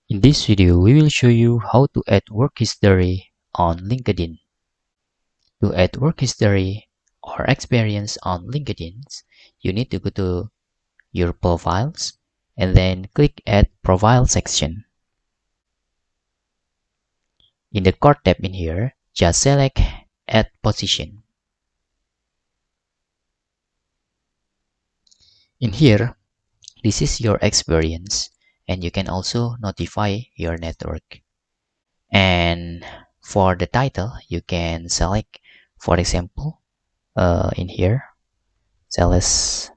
In this video, we will show you how to add work history on LinkedIn. To add work history or experience on LinkedIn, you need to go to your profiles and then click Add Profile section. In the Core tab in here, just select Add Position. In here, this is your experience, and you can also notify your network. And for the title, you can select, for example, in here, sales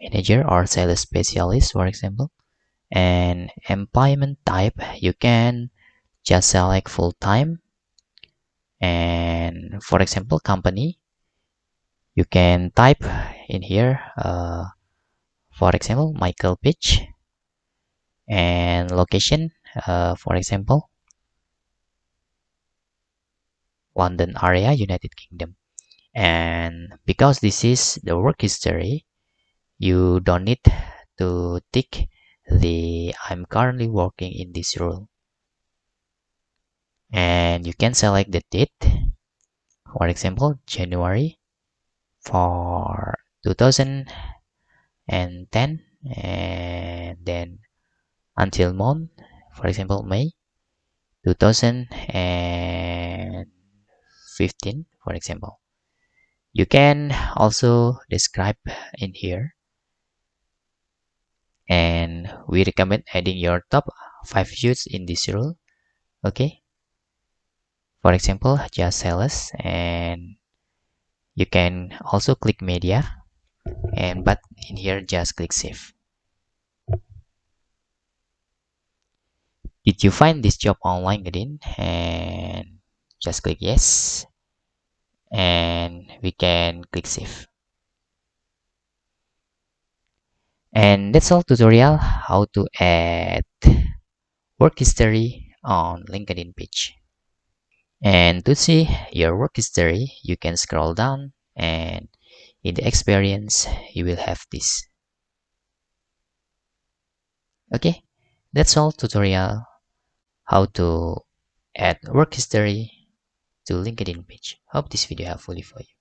manager or sales specialist, for example. And employment type, you can just select full-time. And for example, company, you can type in here, for example, Michael Page. And location, for example, London area, United Kingdom. And because this is the work history, you don't need to tick the I'm currently working in this role. And you can select the date, for example, January for 2010, and then until month, for example, May 2015, for example. You can also describe in here, and we recommend adding your top 5 views in this role. Okay, for example, just sales. And you can also click media, and but in here just click save. Did you find this job on LinkedIn? And just click yes, and we can click save. And that's all tutorial how to add work history on LinkedIn page. And to see your work history, you can scroll down, and in the experience, you will have this. Okay, that's all tutorial how to add work history to LinkedIn page. Hope this video helpful for you.